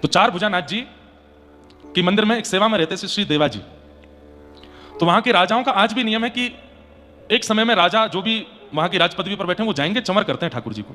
तो चार भुजानाथ जी की मंदिर में एक सेवा में रहते थे श्री देवा जी। तो वहां के राजाओं का आज भी नियम है कि एक समय में राजा जो भी वहां की राज पदवी पर बैठे हैं वो जाएंगे, चंवर करते हैं ठाकुर जी को।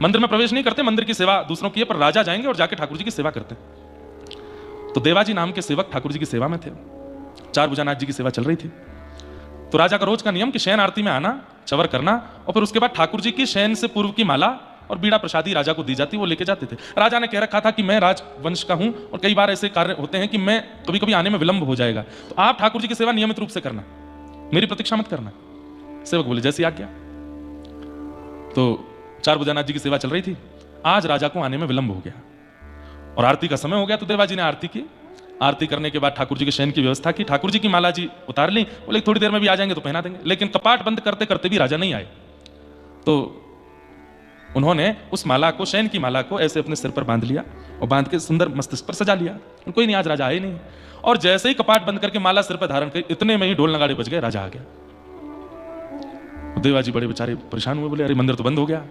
मंदिर में प्रवेश नहीं करते, मंदिर की सेवा दूसरों की है, पर राजा जाएंगे और जाके ठाकुर जी की सेवा करते हैं। तो देवा जी नाम के सेवक ठाकुर जी की सेवा में थे, चार भुजानाथ जी की सेवा चल रही थी। तो राजा का रोज का नियम कि शयन आरती में आना, चंवर करना और फिर उसके बाद ठाकुर जी की शयन से पूर्व की माला और बीड़ा प्रसादी राजा को दी जाती, वो लेके जाते थे। राजा ने कह रखा था कि मैं राजवंश का हूं और कई बार ऐसे कार्य होते हैं कि मैं कभी कभी आने में विलंब हो जाएगा, तो आप ठाकुर जी की सेवा नियमित रूप से करना, मेरी प्रतीक्षा मत करना। सेवक बोले जैसी आज्ञा। तो चार भुजानाथ जी की सेवा चल रही थी। आज राजा को आने में विलंब हो गया और आरती का समय हो गया। तो देवा जी ने आरती की। आरती करने के बाद ठाकुर जी के शयन की व्यवस्था की। ठाकुर जी की माला जी उतार ली, बोले थोड़ी देर में भी आ जाएंगे तो पहना देंगे। लेकिन कपाट बंद करते करते भी राजा नहीं आए। तो उन्होंने उस माला को, शयन की माला को ऐसे अपने सिर पर बांध लिया और बांध के सुंदर मस्तिष्क पर सजा लिया। कोई नहीं, आज राजा आए नहीं। और जैसे ही कपाट बंद करके माला सिर पर धारण कर, इतने में ही ढोल नगाड़े बज गए, राजा आ गया। देवा जी बड़े बेचारे परेशान हुए, बोले अरे मंदिर तो बंद हो गया,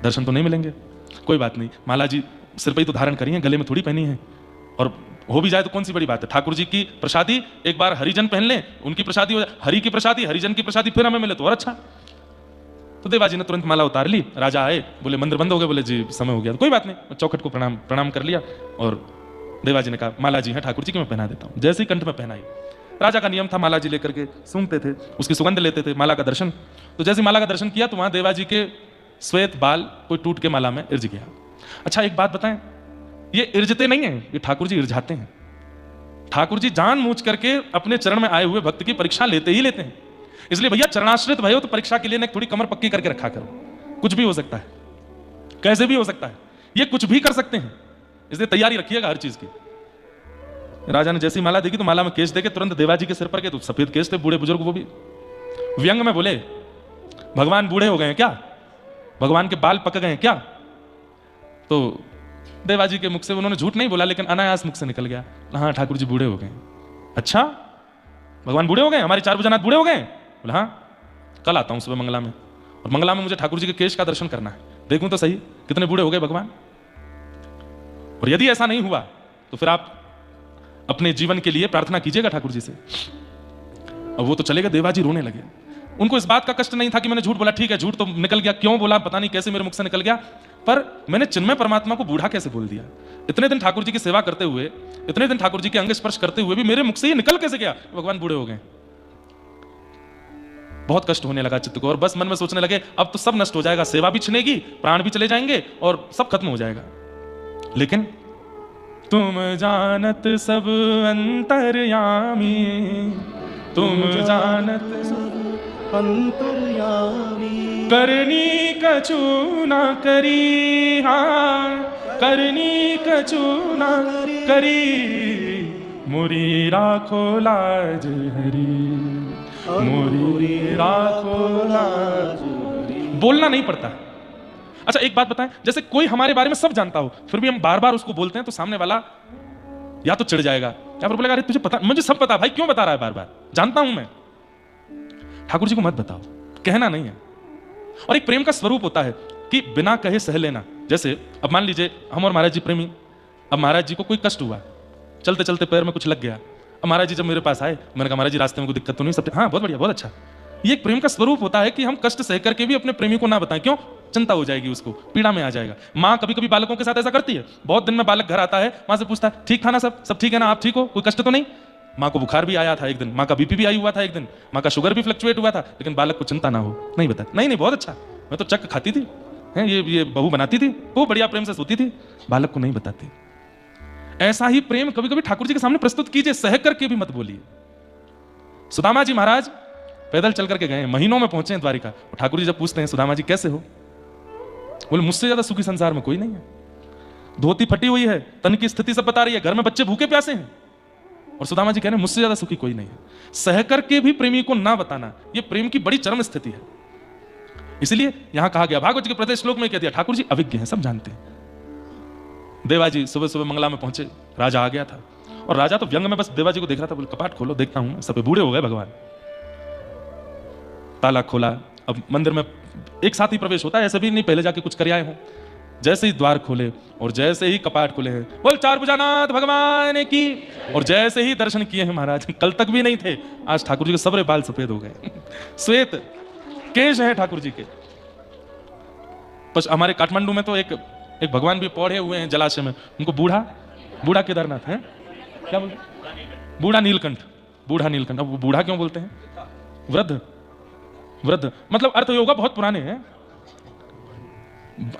दर्शन तो नहीं मिलेंगे। कोई बात नहीं, माला जी सिर पर ही तो धारण करी है, गले में थोड़ी पहनी है, और हो भी जाए तो कौन सी बड़ी बात है। ठाकुर जी की प्रसादी एक बार हरिजन पहन लें, उनकी प्रसादी हो जाए, हरि की प्रसादी, हरिजन की प्रसादी फिर हमें मिले तो और अच्छा। तो देवा जी ने तुरंत माला उतार ली। राजा आए, बोले मंदिर बंद हो गए। बोले जी समय हो गया। तो कोई बात नहीं, चौखट को प्रणाम कर लिया और देवा जी ने कहा माला जी है ठाकुर जी की, मैं पहना देता हूं। जैसे ही कंठ में पहनाई, राजा का नियम था माला जी लेकर के सूंघते थे, उसकी सुगंध लेते थे, माला का दर्शन। तो जैसे माला का दर्शन किया तो वहां देवा जी के श्वेत बाल कोई टूट के माला में इर्ज गया। अच्छा एक बात बताएं, ये इर्जते नहीं है, ये ठाकुर जी इर्जाते हैं। ठाकुर जी जानबूझ करके अपने चरण में आए हुए भक्त की परीक्षा लेते ही लेते हैं। इसलिए भैया चरणाश्रित भयो तो परीक्षा के लिए थोड़ी कमर पक्की करके रखा करो। कुछ भी हो सकता है, कैसे भी हो सकता है, ये कुछ भी कर सकते हैं, इसलिए तैयारी रखिएगा हर चीज की। राजा ने जैसी माला देखी तो माला में केश देके तुरंत देवा जी के सिर पर के, तो सफेद केश थे, बूढ़े बुजुर्ग, वो भी व्यंग में बोले भगवान बूढ़े हो गए हैं क्या, भगवान के बाल पक गए हैं क्या। तो देवा जी के मुख से उन्होंने झूठ नहीं बोला, लेकिन अनायास मुख से निकल गया, हाँ ठाकुर जी बूढ़े हो गए। अच्छा भगवान बूढ़े हो गए, हमारे चार भुजानाथ बूढ़े हो गए। बोला हाँ, कल आता हूं सुबह मंगला में, और मंगला में मुझे ठाकुर जी के केश का दर्शन करना है, देखूं तो सही कितने बूढ़े हो गए भगवान। और यदि ऐसा नहीं हुआ तो फिर आप अपने जीवन के लिए प्रार्थना कीजिएगा ठाकुर जी से। और वो तो चले गए। देवा जी रोने लगे। उनको इस बात का कष्ट नहीं था कि मैंने झूठ बोला, ठीक है झूठ तो निकल गया, क्यों बोला पता नहीं, कैसे मेरे मुख से निकल गया, पर मैंने चिन्मय परमात्मा को बूढ़ा कैसे बोल दिया। इतने दिन ठाकुर जी की सेवा करते हुए, इतने दिन ठाकुर जी के अंग स्पर्श करते हुए भी मेरे मुख से ये निकल कैसे गया भगवान बूढ़े हो गए। बहुत कष्ट होने लगा चित्त को, और बस मन में सोचने लगे अब तो सब नष्ट हो जाएगा, सेवा भी छिनेगी, प्राण भी चले जाएंगे और सब खत्म हो जाएगा। लेकिन तुम जानत सब अंतर्यामी, तुम जानत सब अंतर्यामी, करनी कछु ना करी, हाँ करनी कछु ना करी, मुरी राखो लाज हरी, मुरी राखो लाज हरी। बोलना नहीं पड़ता। अच्छा एक बात बताएं, जैसे कोई हमारे बारे में सब जानता हो, फिर भी हम बार बार उसको बोलते हैं तो सामने वाला या तो चिढ़ जाएगा या फिर बोलेगा अरे तुझे पता, मुझे सब पता भाई, क्यों बता रहा है बार बार, जानता हूं मैं। ठाकुर जी को मत बताओ, कहना नहीं है। और एक प्रेम का स्वरूप होता है कि बिना कहे सह लेना। जैसे अब मान लीजिए हम और महाराज जी प्रेमी, अब महाराज जी को कोई कष्ट हुआ, चलते चलते पैर में कुछ लग गया, अब महाराज जी जब मेरे पास आए, मैंने कहा महाराज जी रास्ते में कोई दिक्कत तो नहीं, सब हाँ बहुत बढ़िया बहुत अच्छा। ये एक प्रेम का स्वरूप होता है कि हम कष्ट सह करके भी अपने प्रेमी को ना बताएं। क्यों? चिंता हो जाएगी, उसको पीड़ा में आ जाएगा। माँ कभी कभी बालकों के साथ ऐसा करती है, बहुत दिन में बालक घर आता है, माँ से पूछता है ठीक था ना, सब ठीक है ना, आप ठीक हो, कोई कष्ट तो नहीं। माँ को बुखार भी आया था एक दिन, माँ का बीपी भी आई हुआ था एक दिन, माँ का शुगर भी फ्लक्चुएट हुआ था, लेकिन बालक को चिंता ना हो, नहीं बता, नहीं बहुत अच्छा, मैं तो चक खाती थी, ये बहू बनाती थी, वो बढ़िया प्रेम से सोती थी, बालक को नहीं बताती। ऐसा ही प्रेम कभी कभी ठाकुर जी के सामने प्रस्तुत कीजिए, सह करके भी मत बोलिए। सुदामा जी महाराज पैदल चल करके गए, महीनों में पहुंचे द्वारिका, और ठाकुर जी जब पूछते हैं सुदामा जी कैसे हो, बोले मुझसे ज्यादा सुखी संसार में कोई नहीं है, धोती फटी हुई है, तन की स्थिति सब बता रही है, घर में बच्चे भूखे प्यासे हैं, और सुदामा जी कह रहे हैं मुझसे ज्यादा सुखी कोई नहीं है। सह करके भी प्रेमी को ना बताना, यह प्रेम की बड़ी चरम स्थिति है। इसलिए यहां कहा गया, भागवत जी के प्रत्येक श्लोक में कह दिया ठाकुर जी अभिज्ञ हैं, सब जानते हैं। देवा जी सुबह सुबह मंगला में पहुंचे, राजा आ गया था, और राजा तो व्यंग में बस देवा जी को देख रहा था, बोले कपाट खोलो देखता हूं, सब बूढ़े हो गए भगवान। ताला खोला, अब मंदिर में एक साथ ही प्रवेश होता है, ऐसे भी नहीं पहले जाके कुछ कर आए हो। जैसे ही द्वार खोले और जैसे ही कपाट खुले हैं, बोल चार भुजानाथ भगवान की, और जैसे ही दर्शन किए हैं महाराज, कल तक भी नहीं थे, आज ठाकुर जी के सबरे बाल सफेद हो गए, श्वेत केश हैं ठाकुर जी के। बस हमारे काठमांडू में तो एक भगवान भी पौड़े हुए हैं जलाशय में, उनको बूढ़ा केदारनाथ है, क्या बोलते हैं, बूढ़ा नीलकंठ। अब वो बूढ़ा क्यों बोलते हैं? वृद्ध मतलब अर्थ होगा बहुत पुराने हैं।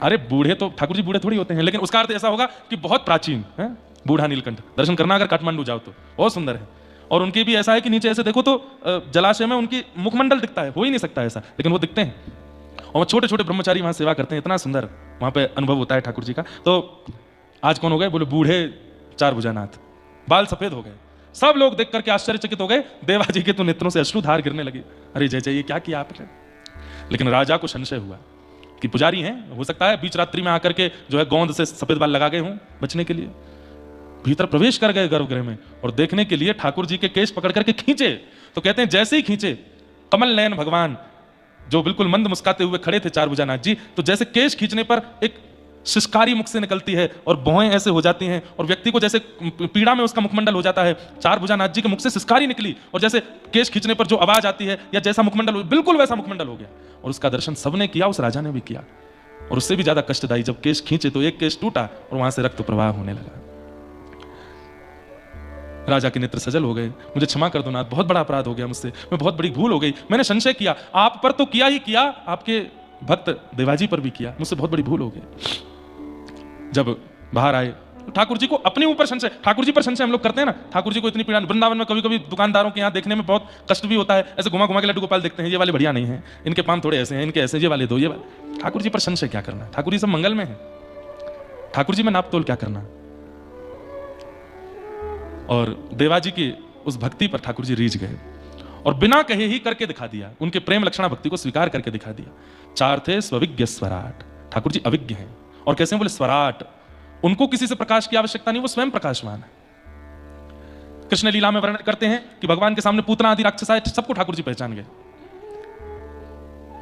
अरे बूढ़े तो ठाकुर जी बूढ़े थोड़ी होते हैं, लेकिन उसका अर्थ ऐसा होगा कि बहुत प्राचीन है। बूढ़ा नीलकंठ दर्शन करना अगर काठमांडू जाओ तो बहुत सुंदर है। और उनकी भी ऐसा है कि नीचे ऐसे देखो तो जलाशय में उनकी मुखमंडल दिखता है, हो ही नहीं सकता ऐसा, लेकिन वो दिखते हैं। और छोटे छोटे ब्रह्मचारी वहां सेवा करते हैं, इतना सुंदर वहां पे अनुभव होता है ठाकुर जी का। तो आज कौन हो गए? बोले बूढ़े चार भुजानाथ, बाल सफेद हो गए। सब लोग देख करके आश्चर्यचकित हो गए, देवा जी के तो नेत्रों से अश्रुधार गिरने लगी। अरे जय जय, ये क्या किया आपने? लेकिन राजा को संशय हुआ कि पुजारी हैं, हो सकता है बीच रात्रि में आकर के जो है गोंद से सफेद बाल लगा गए हों बचने के लिए। भीतर प्रवेश कर गए गर्भगृह में और देखने के लिए ठाकुर जी के केश पकड़ करके खींचे, तो कहते हैं जैसे ही खींचे, कमल नयन भगवान जो बिल्कुल मंद मुस्काते हुए खड़े थे चार भुजानाथ जी, तो जैसे केश खींचने पर एक शिष्कारी मुख से निकलती है और भौहें ऐसे हो जाती हैं, और व्यक्ति को जैसे पीड़ा में उसका मुखमंडल हो जाता है, चार भुजानाथ जी के मुख से शिष्कारी निकली और जैसे केश खींचने पर जो आवाज आती है या जैसा मुखमंडल, बिल्कुल वैसा मुखमंडल हो गया। और उसका दर्शन सबने किया, उस राजा ने भी किया। और उससे भी ज्यादा कष्टदायी, जब केश खींचे तो एक केश टूटा और वहां से रक्त प्रवाह होने लगा। राजा के नेत्र सजल हो गए, मुझे क्षमा कर दो नाथ, बहुत बड़ा अपराध हो गया मुझसे, मैं बहुत बड़ी भूल हो गई, मैंने संशय किया, आप पर तो किया ही किया, आपके भक्त देवाजी पर भी किया, मुझसे बहुत बड़ी भूल हो गई। जब बाहर आए ठाकुर जी को अपने ऊपर संशय, ठाकुर जी पर संशय हम लोग करते हैं ना, ठाकुर जी को इतनी पीड़ा। वृंदावन में कभी कभी दुकानदारों के यहाँ देखने में बहुत कष्ट भी होता है, ऐसे घुमा घुमा के लड्डू गोपाल देखते हैं, ये वाले बढ़िया नहीं है, इनके पाम थोड़े ऐसे हैं, इनके ऐसे, ये वाले दो, ये वाले। ठाकुर जी पर संशय क्या करना? ठाकुर जी सब मंगल में है, ठाकुर जी में नाप तोल क्या करना? और देवाजी की उस भक्ति पर ठाकुर जी रीझ गए और बिना कहे ही करके दिखा दिया, उनके प्रेम लक्षणा भक्ति को स्वीकार करके दिखा दिया। चार थे स्वविज्ञ स्वराट, ठाकुर जी अविज्ञ हैं। और कैसे बोले? स्वराट, उनको किसी से प्रकाश की आवश्यकता नहीं, वो स्वयं प्रकाशवान है। कृष्ण लीला में वर्णन करते हैं कि भगवान के सामने पूतना आदि राक्षस आए, सबको ठाकुर जी पहचान गए।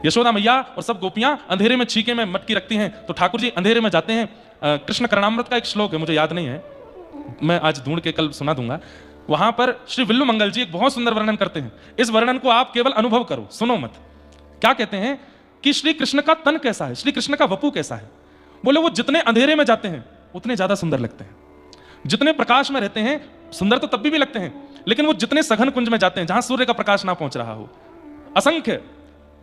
यशोदा मैया और सब गोपियां अंधेरे में छीके में मटकी रखती हैं, तो ठाकुर जी अंधेरे में जाते हैं। कृष्ण करणामृत का एक श्लोक है, मुझे याद नहीं है, मैं आज ढूंढ के कल सुना दूंगा। वहां पर श्री विल्लु मंगल जी एक बहुत सुंदर वर्णन करते हैं। इस वर्णन को आप केवल अनुभव करो, सुनो मत। क्या कहते हैं कि श्री कृष्ण का तन कैसा है, श्री कृष्ण का वपु कैसा है? बोले वो जितने अंधेरे में जाते हैं उतने ज्यादा सुंदर लगते हैं, जितने प्रकाश में रहते हैं सुंदर तो तब भी लगते हैं, लेकिन वो जितने सघन कुंज में जाते हैं जहां सूर्य का प्रकाश ना पहुंच रहा हो, असंख्य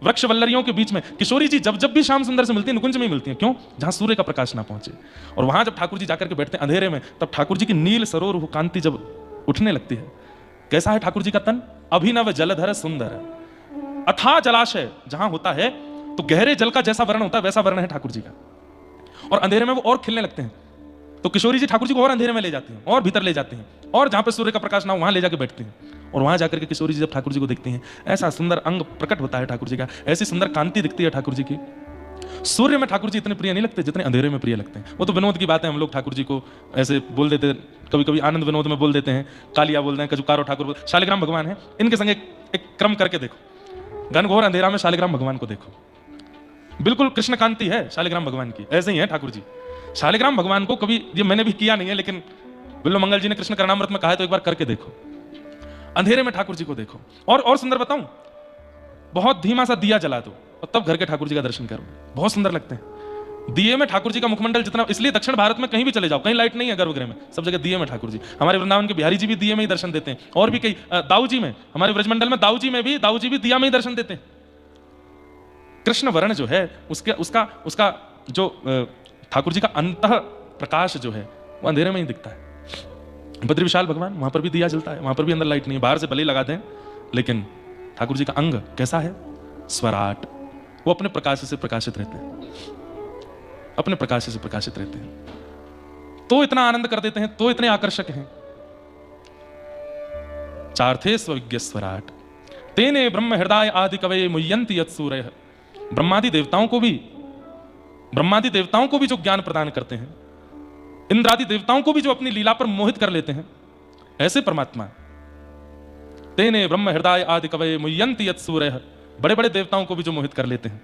वृक्ष वल्लरियों के बीच में, किशोरी जी जब जब भी श्याम सुंदर से मिलती है निकुंज में ही मिलती हैं, क्यों? जहां सूर्य का प्रकाश ना पहुंचे। और वहां जब ठाकुर जी जाकर के बैठते हैं अंधेरे में, तब ठाकुर जी की नील सरोवर कांति जब उठने लगती है। कैसा है ठाकुर जी का तन? अभिनव जलधर सुंदर, अथाह जलाशय जहां होता है तो गहरे जल का जैसा वर्ण होता है वैसा वर्ण है ठाकुर जी का, और अंधेरे में वो और खिलने लगते हैं। तो किशोरी जी ठाकुर जी को और अंधेरे में ले जाती हैं और भीतर ले जाते हैं, और जहां पे सूर्य का प्रकाश ना हो वहां ले जाके बैठते हैं। और वहां जाकर के किशोरी जी जब ठाकुर जी को देखती हैं, ऐसा सुंदर अंग प्रकट होता है ठाकुर जी का, ऐसी सुंदर कांति दिखती है ठाकुर जी की। सूर्य में ठाकुर जी इतने प्रिय नहीं लगते जितने अंधेरे में प्रिय लगते हैं। वो तो विनोद की बात है, हम लोग ठाकुर जी को ऐसे बोल देते, कभी कभी आनंद विनोद में बोल देते हैं, कालिया बोल रहे हैं, कजुकारो ठाकुर। शालिग्राम भगवान है, इनके संग एक क्रम करके देखो, घनघोर अंधेरा में शालिग्राम भगवान को देखो, बिल्कुल कृष्ण कांति है शालिग्राम भगवान की, ऐसे ही है ठाकुर जी। शालिग्राम भगवान को कभी, ये मैंने भी किया नहीं है, लेकिन विल्लु मंगल जी ने कृष्ण करणामृत में कहा है तो एक बार करके देखो, अंधेरे में ठाकुर जी को देखो। और सुंदर बताऊं, बहुत धीमा सा दिया जला दो और तब घर के ठाकुर जी का दर्शन करो, बहुत सुंदर लगते हैं। दिए में ठाकुर जी का मुखमंडल जितना, इसलिए दक्षिण भारत में कहीं भी चले जाओ, कहीं लाइट नहीं है गर्भगृह में, सब जगह दिए में ठाकुर जी। हमारे वृंदावन के बिहारी जी भी दिए में ही दर्शन देते हैं, और भी कई, दाऊ जी में, हमारे ब्रजमंडल में दाऊ जी भी दिया में ही दर्शन देते हैं। कृष्ण वर्ण जो है उसका जो ठाकुर जी का अंतः प्रकाश जो है वो अंधेरे में ही दिखता है। बद्री विशाल भगवान, वहां पर भी दिया जलता है, वहां पर भी अंदर लाइट नहीं है, बाहर से भले लगाते हैं, लेकिन ठाकुर जी का अंग कैसा है? स्वराट, वो अपने प्रकाश से प्रकाशित रहते हैं, अपने प्रकाश से प्रकाशित रहते हैं, तो इतना आनंद कर देते हैं, तो इतने आकर्षक हैं। चार थे स्वविज्ञ स्वराट, तेने ब्रह्म हृदय आदि कवये मुह्यन्ति यत्सूरयः, ब्रह्मादि देवताओं को भी जो ज्ञान प्रदान करते हैं, इंद्रादि देवताओं को भी जो अपनी लीला पर मोहित कर लेते हैं, ऐसे परमात्मा। तेने ब्रह्म हृदय आदि कवये मुह्यन्ति यत्सूरयः, बड़े बड़े देवताओं को भी जो मोहित कर लेते हैं।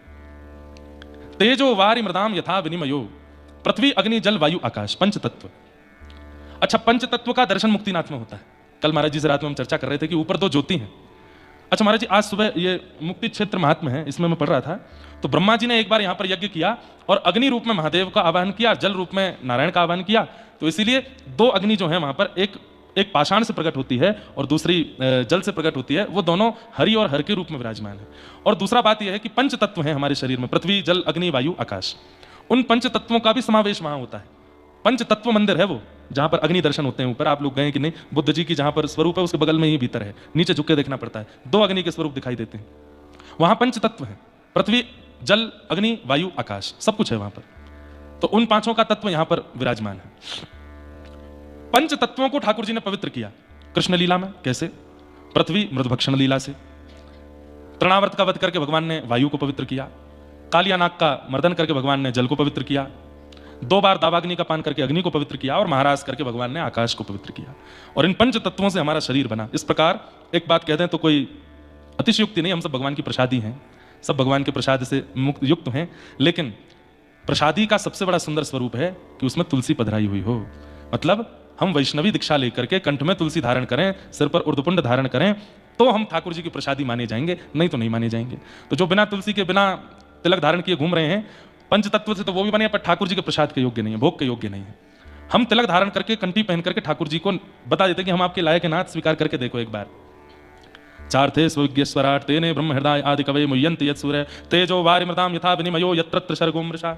तेजो वारि मृदाम यथा विनिमयो, पृथ्वी अग्नि जल वायु आकाश, पंच तत्व। अच्छा, पंच तत्व का दर्शन मुक्तिनाथ में होता है। कल महाराज जी से रात में हम चर्चा कर रहे थे कि ऊपर दो ज्योति हैं। अच्छा महाराज जी, आज सुबह ये मुक्ति क्षेत्र महात्म्य है, इसमें मैं पढ़ रहा था, तो ब्रह्मा जी ने एक बार यहाँ पर यज्ञ किया और अग्नि रूप में महादेव का आवाहन किया, जल रूप में नारायण का आवाहन किया। तो इसीलिए दो अग्नि जो है वहां पर, एक पाषाण से प्रकट होती है और दूसरी जल से प्रकट होती है, वो दोनों हरि और हर के रूप में विराजमान है। और दूसरा बात यह है कि पंच तत्व हैं हमारे शरीर में, पृथ्वी जल अग्नि वायु आकाश। उन पंच तत्वों का भी समावेश वहां होता है। पंच तत्व मंदिर है वो, जहां पर अग्नि दर्शन होते हैं। ऊपर आप लोग गए कि नहीं? बुद्ध जी की जहां पर स्वरूप है उसके बगल में ही भीतर है, नीचे झुक के देखना पड़ता है, दो अग्नि के स्वरूप दिखाई देते हैं। वहां पंच तत्व है, पृथ्वी जल अग्नि वायु आकाश, सब कुछ है वहां पर। तो उन पांचों का तत्व यहां पर विराजमान है। पंच तत्वों को ठाकुर जी ने पवित्र किया कृष्ण लीला में। कैसे? पृथ्वी मृदभक्षण लीला से, तृणावर्त का वध करके भगवान ने वायु को पवित्र किया, कालिया नाग का मर्दन करके भगवान ने जल को पवित्र किया, 2 बार दावाग्नि का पान करके अग्नि को पवित्र किया, और महाराज करके भगवान ने आकाश को पवित्र किया। और इन पंच तत्वों से हमारा शरीर बना। इस प्रकार एक बात कह दें तो कोई अतिशयोक्ति नहीं, हम सब भगवान की प्रसादी हैं, सब भगवान के प्रसाद से मुक्त युक्त हैं। लेकिन प्रसादी का सबसे बड़ा सुंदर स्वरूप है कि उसमें तुलसी पधराई हुई हो। मतलब हम वैष्णवी दीक्षा लेकर के कंठ में तुलसी धारण करें, सिर पर उर्दपुंड धारण करें, तो हम ठाकुर जी की प्रसादी माने जाएंगे, नहीं तो नहीं माने जाएंगे। तो जो बिना तुलसी के, बिना तिलक धारण किए घूम रहे हैं, पंच तत्व से तो वो भी बने, पर ठाकुर जी के प्रसाद के योग्य नहीं है, भोग के योग्य नहीं है। हम तिलक धारण करके, कंठी पहन करके ठाकुर जी को बता देते कि हम आपके लायक नाथ, स्वीकार करके देखो एक बार। चार थे स्वराट तेने ब्रह्म हृदय आदि कवे मुयंत यत् सूर्य तेजो वारिमृताम यथा विनिमयो यत्र सर्गो मृषा।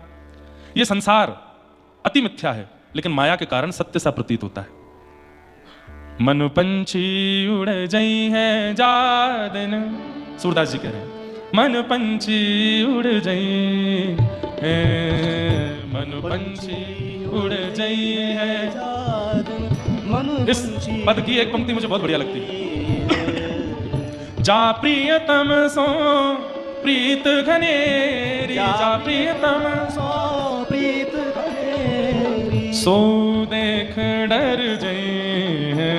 ये संसार अति मिथ्या है, लेकिन माया के कारण सत्य सा प्रतीत होता है। मन पंछी उड़ जाई है जा दिन, सूरदास जी कह रहे हैं, मन पंछी उड़ जाई है, मन पंछी उड़ जाई है जा दिन। इस पद की एक पंक्ति मुझे बहुत बढ़िया लगती है। जा प्रियतम सो प्रीत घनेरी, जा प्रियतम सो प्रीत घनेरी, सो देख डर जई है,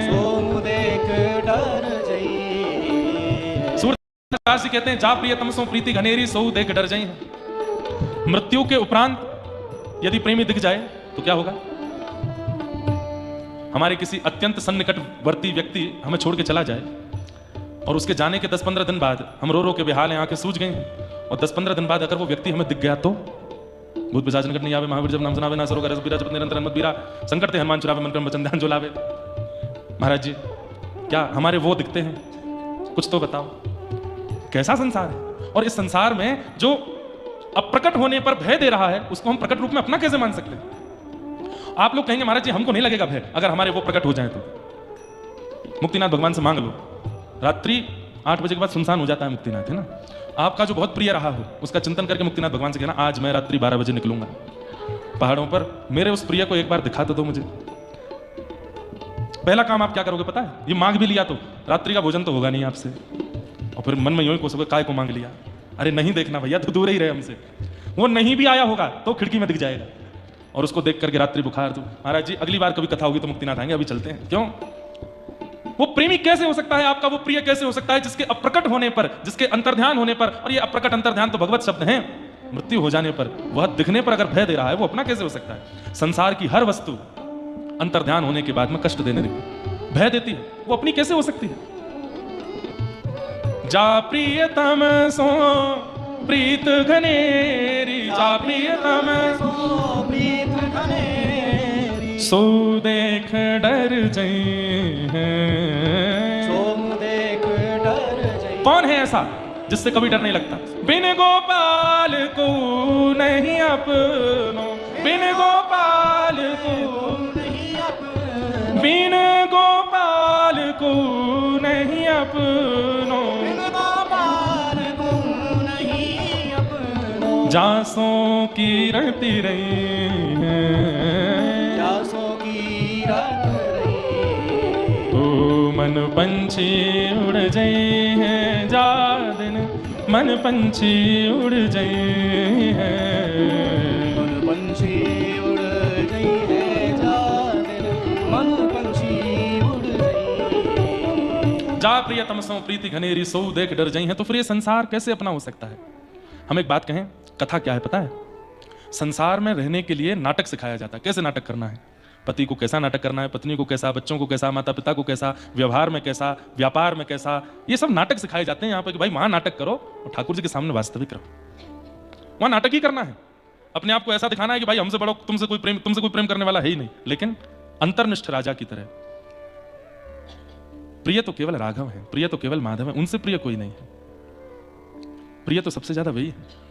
सो देख डर जई। सूरदास जी कहते हैं, जा प्रियतम सो प्रीति घनेरी, सो देख डर जई है। मृत्यु के उपरांत यदि प्रेमी दिख जाए तो क्या होगा? हमारे किसी अत्यंत सन्निकटवर्ती व्यक्ति हमें छोड़ के चला जाए और उसके जाने के 10-15 दिन बाद हम रो रो के बेहाल हैं, आंखें सूज गई हैं, और 10-15 दिन बाद अगर वो व्यक्ति हमें दिख गया तो भूत पिशाच निकट नहीं आवे, महावीर जब नाम सुनावे, ना सरोगा रस बीरा, जब निरंतर मत बीरा, संकट ते हनुमान चुरावे, मन क्रम वचन ध्यान जो लावे। महाराज जी, क्या हमारे वो दिखते हैं? कुछ तो बताओ, कैसा संसार है? और इस संसार में जो अप्रकट होने पर भय दे रहा है, उसको हम प्रकट रूप में अपना कैसे मान सकते हैं? आप लोग कहेंगे महाराज जी हमको नहीं लगेगा भय अगर हमारे वो प्रकट हो जाए तो। मुक्तिनाथ भगवान से मांग लो, रात्रि 8 बजे के बाद सुनसान हो जाता है मुक्तिनाथ, है ना? आपका जो बहुत प्रिय रहा हो उसका चिंतन करके मुक्तिनाथ भगवान से कहना, आज मैं रात्रि 12 बजे निकलूंगा पहाड़ों पर, मेरे उस प्रिय को एक बार दिखा तो दो मुझे। पहला काम आप क्या करोगे पता है? ये मांग भी लिया तो रात्रि का भोजन तो होगा नहीं आपसे, और फिर मन में यूं ही कोसोगे, काय को मांग लिया? अरे नहीं देखना भैया, तो दूर ही रहे हमसे। वो नहीं भी आया होगा तो खिड़की में दिख जाएगा, और उसको देख करके रात्रि बुखार। तो महाराज जी अगली बार कभी कथा होगी तो मुक्तिनाथ आएंगे, अभी चलते हैं। क्यों? वो प्रेमी कैसे हो सकता है आपका? वो प्रिय कैसे हो सकता है जिसके अप्रकट होने पर, जिसके अंतर्ध्यान होने पर, और ये अप्रकट अंतर्ध्यान तो भगवत शब्द हैं, मृत्यु हो जाने पर, वह दिखने पर अगर भय दे रहा है, वो अपना कैसे हो सकता है? संसार की हर वस्तु अंतर्ध्यान होने के बाद में कष्ट देने देती, भय देती है, वो अपनी कैसे हो सकती है? जा प्रियतम सो प्रीत घनेरी, जा प्रियतम सो प्रीत घनेरी, सो देख डर जई है, सो देख डर जई। कौन है ऐसा जिससे कभी डर नहीं लगता? बिन गोपाल को नहीं अपनो, बिन गोपाल को नहीं अपनो, बिन गोपाल को नहीं अपनो, बिन गोपाल को नहीं अपनो, जासों की रहती रही है, जासों की रहती रही, ओ मन पंछी उड़ जाए हैं जा दिन, मन पंछी उड़ जाए हैं, मन पंछी उड़ जाए हैं जा दिन, मन पंछी उड़ जाए। जा प्रियतमसों प्रीति घनेरी, सो देख डर जाई हैं। तो फिर ये संसार कैसे अपना हो सकता है? हम एक बात कहें, कथा क्या है पता है? संसार में रहने के लिए नाटक सिखाया जाता है, कैसे नाटक करना है, पति को कैसा नाटक करना है, पत्नी को कैसा, बच्चों को कैसा, माता पिता को कैसा, व्यवहार में कैसा, व्यापार में कैसा, ये सब नाटक सिखाए जाते हैं यहाँ पे कि भाई वहां नाटक करो और ठाकुर जी के सामने वास्तविक रहो। वहां नाटक ही करना है, अपने आप को ऐसा दिखाना है कि भाई हमसे बड़ो, तुमसे कोई प्रेम करने वाला है ही नहीं, लेकिन अंतर्निष्ठ राजा की तरह। प्रिय तो केवल राघव है, प्रिय तो केवल माधव है, उनसे प्रिय कोई नहीं है, प्रिय तो सबसे ज्यादा वही है।